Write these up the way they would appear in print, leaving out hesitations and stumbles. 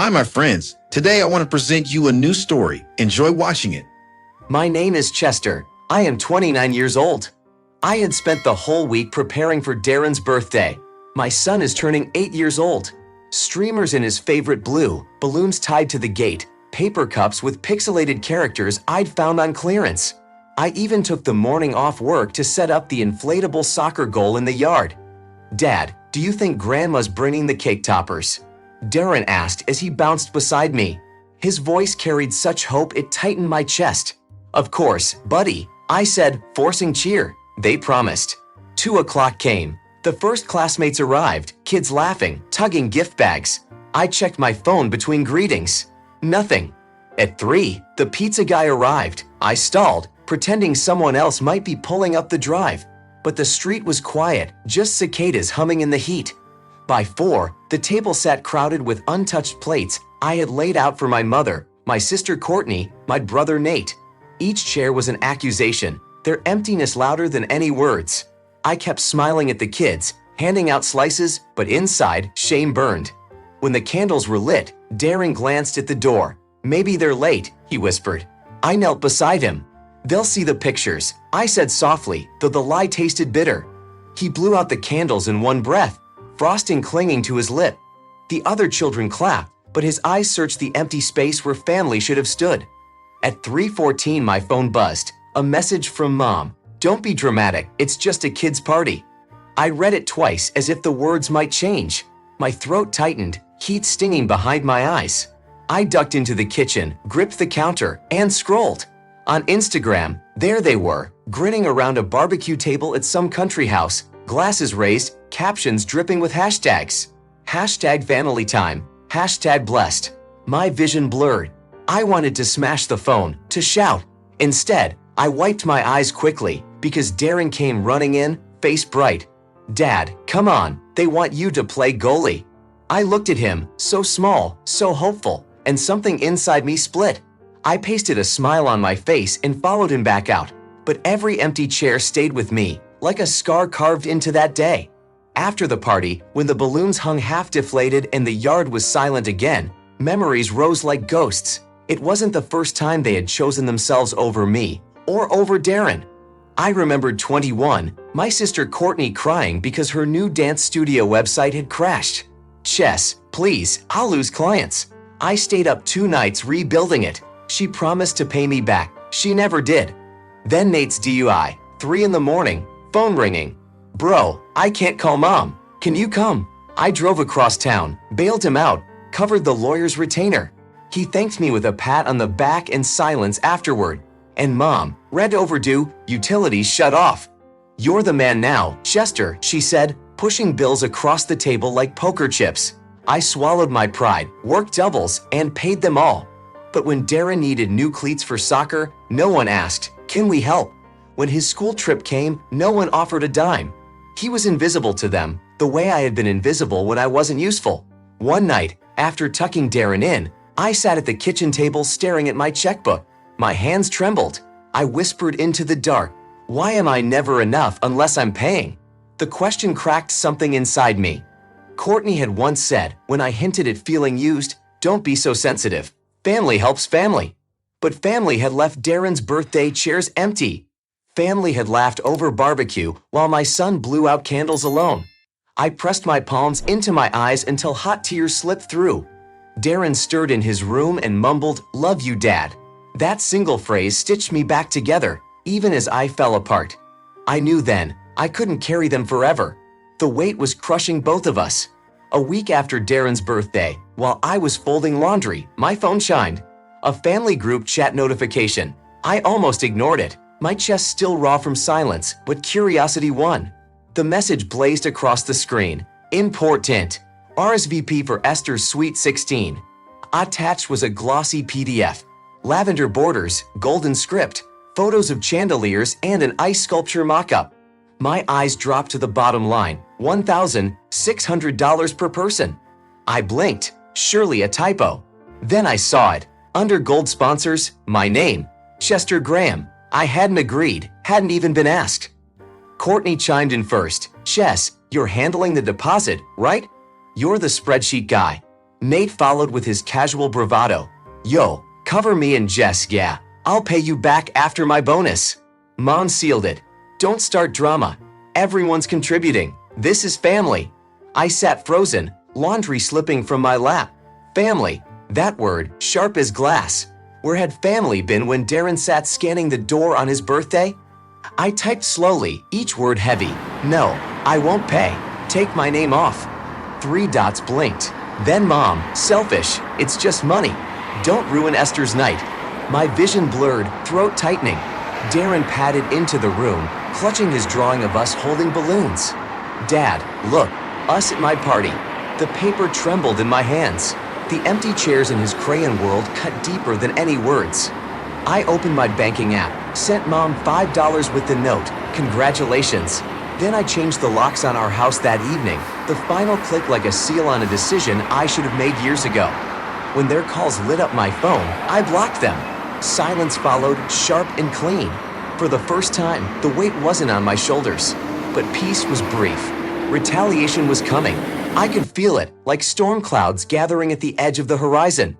Hi, my friends. Today I want to present you a new story. Enjoy watching it. My name is Chester. I am 29 years old. I had spent the whole week preparing for Darren's birthday. My son is turning 8 years old. Streamers in his favorite blue, balloons tied to the gate, paper cups with pixelated characters I'd found on clearance. I even took the morning off work to set up the inflatable soccer goal in the yard. "Dad, do you think Grandma's bringing the cake toppers?" Darren asked as he bounced beside me. His voice carried such hope it tightened my chest. "Of course, buddy," I said, forcing cheer. They promised. 2 o'clock came. The first classmates arrived, kids laughing, tugging gift bags. I checked my phone between greetings. Nothing. At 3, the pizza guy arrived. I stalled, pretending someone else might be pulling up the drive. But the street was quiet, just cicadas humming in the heat. By 4, the table sat crowded with untouched plates I had laid out for my mother, my sister Courtney, my brother Nate. Each chair was an accusation, their emptiness louder than any words. I kept smiling at the kids, handing out slices, but inside, shame burned. When the candles were lit, Darren glanced at the door. "Maybe they're late," he whispered. I knelt beside him. "They'll see the pictures," I said softly, though the lie tasted bitter. He blew out the candles in one breath, frosting clinging to his lip. The other children clapped, but his eyes searched the empty space where family should have stood. At 3:14, my phone buzzed. A message from Mom. "Don't be dramatic, it's just a kid's party." I read it twice as if the words might change. My throat tightened, heat stinging behind my eyes. I ducked into the kitchen, gripped the counter, and scrolled. On Instagram, there they were, grinning around a barbecue table at some country house, glasses raised, captions dripping with hashtags. Hashtag family time, hashtag blessed. My vision blurred. I wanted to smash the phone, to shout. Instead, I wiped my eyes quickly because Darren came running in, face bright. "Dad, come on, they want you to play goalie." I looked at him, so small, so hopeful, and something inside me split. I pasted a smile on my face and followed him back out, but every empty chair stayed with me, like a scar carved into that day. After the party, when the balloons hung half deflated and the yard was silent again, memories rose like ghosts. It wasn't the first time they had chosen themselves over me, or over Darren. I remembered 21, my sister Courtney crying because her new dance studio website had crashed. "Chess, please, I'll lose clients." I stayed up 2 nights rebuilding it. She promised to pay me back. She never did. Then Nate's DUI, 3 in the morning, phone ringing. "Bro, I can't call Mom. Can you come?" I drove across town, bailed him out, covered the lawyer's retainer. He thanked me with a pat on the back and silence afterward. And Mom, rent overdue, utilities shut off. "You're the man now, Chester," she said, pushing bills across the table like poker chips. I swallowed my pride, worked doubles, and paid them all. But when Darren needed new cleats for soccer, no one asked, "Can we help?" When his school trip came, no one offered a dime. He was invisible to them, the way I had been invisible when I wasn't useful. One night, after tucking Darren in, I sat at the kitchen table staring at my checkbook. My hands trembled. I whispered into the dark, "Why am I never enough unless I'm paying?" The question cracked something inside me. Courtney had once said, when I hinted at feeling used, "Don't be so sensitive. Family helps family." But family had left Darren's birthday chairs empty. Family had laughed over barbecue while my son blew out candles alone. I pressed my palms into my eyes until hot tears slipped through. Darren stirred in his room and mumbled, "Love you, Dad." That single phrase stitched me back together, even as I fell apart. I knew then I couldn't carry them forever. The weight was crushing both of us. A week after Darren's birthday, while I was folding laundry, my phone chimed. A family group chat notification. I almost ignored it, my chest still raw from silence, but curiosity won. The message blazed across the screen. Important. RSVP for Esther's Sweet 16. Attached was a glossy PDF. Lavender borders, golden script, photos of chandeliers, and an ice sculpture mock-up. My eyes dropped to the bottom line, $1,600 per person. I blinked, surely a typo. Then I saw it. Under gold sponsors, my name, Chester Graham. I hadn't agreed, hadn't even been asked. Courtney chimed in first. "Chess, you're handling the deposit, right? You're the spreadsheet guy." Nate followed with his casual bravado. Yo, cover me and Jess, yeah. I'll pay you back after my bonus. Mom sealed it. Don't start drama. Everyone's contributing. This is family. I sat frozen, laundry slipping from my lap. Family. That word, sharp as glass. Where had family been when Darren sat scanning the door on his birthday? I typed slowly, each word heavy. No, I won't pay. Take my name off. 3 dots blinked. Then Mom, selfish, it's just money. Don't ruin Esther's night. My vision blurred, throat tightening. Darren padded into the room, clutching his drawing of us holding balloons. Dad, look, us at my party. The paper trembled in my hands. The empty chairs in his crayon world cut deeper than any words. I opened my banking app, sent Mom $5 with the note, congratulations. Then I changed the locks on our house that evening, the final click like a seal on a decision I should have made years ago. When their calls lit up my phone, I blocked them. Silence followed, sharp and clean. For the first time, the weight wasn't on my shoulders. But peace was brief. Retaliation was coming. I could feel it, like storm clouds gathering at the edge of the horizon.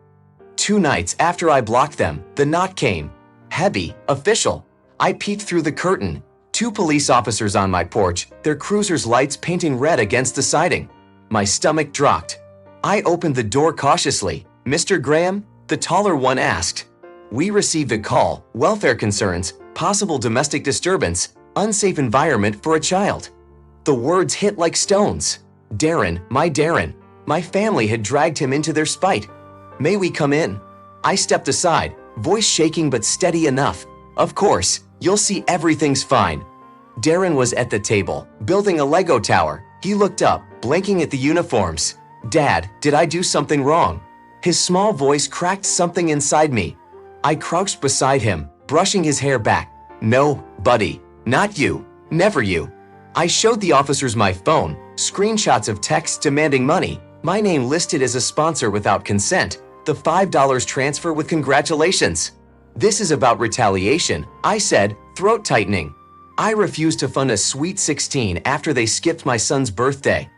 2 nights after I blocked them, the knock came. Heavy, official. I peeked through the curtain. 2 police officers on my porch, their cruiser's lights painting red against the siding. My stomach dropped. I opened the door cautiously. Mr. Graham? The taller one asked. We received a call, welfare concerns, possible domestic disturbance, unsafe environment for a child. The words hit like stones. Darren. My family had dragged him into their spite. May we come in? I stepped aside, voice shaking but steady enough. Of course, you'll see everything's fine. Darren was at the table, building a Lego tower. He looked up, blinking at the uniforms. Dad, did I do something wrong? His small voice cracked something inside me. I crouched beside him, brushing his hair back. No, buddy, not you, never you. I showed the officers my phone, screenshots of texts demanding money, my name listed as a sponsor without consent, the $5 transfer with congratulations. This is about retaliation, I said, throat tightening. I refused to fund a Sweet 16 after they skipped my son's birthday.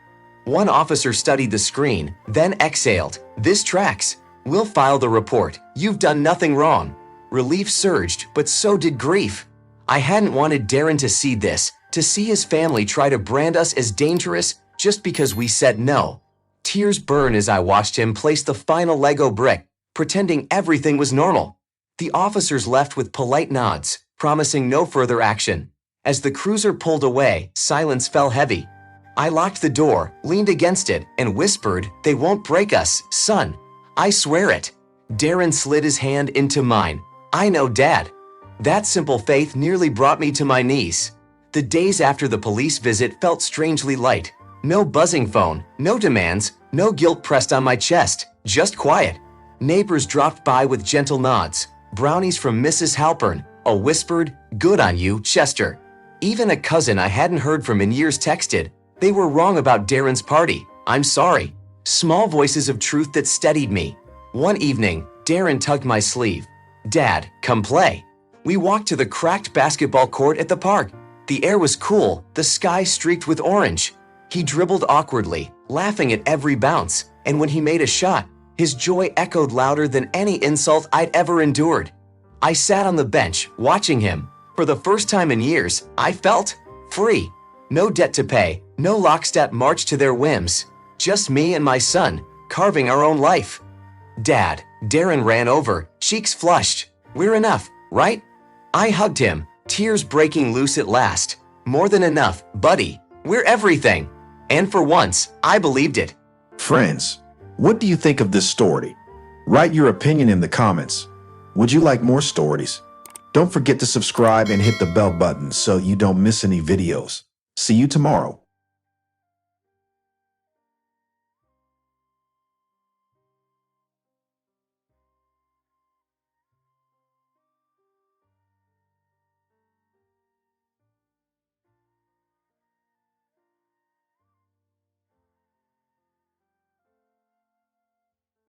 One officer studied the screen, then exhaled. This tracks. We'll file the report. You've done nothing wrong. Relief surged, but so did grief. I hadn't wanted Darren to see this, to see his family try to brand us as dangerous just because we said no. Tears burned as I watched him place the final Lego brick, pretending everything was normal. The officers left with polite nods, promising no further action. As the cruiser pulled away, silence fell heavy. I locked the door, leaned against it, and whispered, "They won't break us, son. I swear it." Darren slid his hand into mine. I know, Dad. That simple faith nearly brought me to my knees. The days after the police visit felt strangely light. No buzzing phone, no demands, no guilt pressed on my chest, just quiet. Neighbors dropped by with gentle nods. Brownies from Mrs. Halpern, a whispered, "Good on you, Chester." Even a cousin I hadn't heard from in years texted, "They were wrong about Darren's party. I'm sorry." Small voices of truth that steadied me. One evening, Darren tugged my sleeve. "Dad, come play." We walked to the cracked basketball court at the park. The air was cool, the sky streaked with orange. He dribbled awkwardly, laughing at every bounce, and when he made a shot, his joy echoed louder than any insult I'd ever endured. I sat on the bench, watching him. For the first time in years, I felt free. No debt to pay, no lockstep march to their whims. Just me and my son, carving our own life. "Dad," Darren ran over, cheeks flushed. "We're enough, right?" I hugged him, tears breaking loose at last. "More than enough, buddy. We're everything." And for once, I believed it. Friends, what do you think of this story? Write your opinion in the comments. Would you like more stories? Don't forget to subscribe and hit the bell button so you don't miss any videos. See you tomorrow.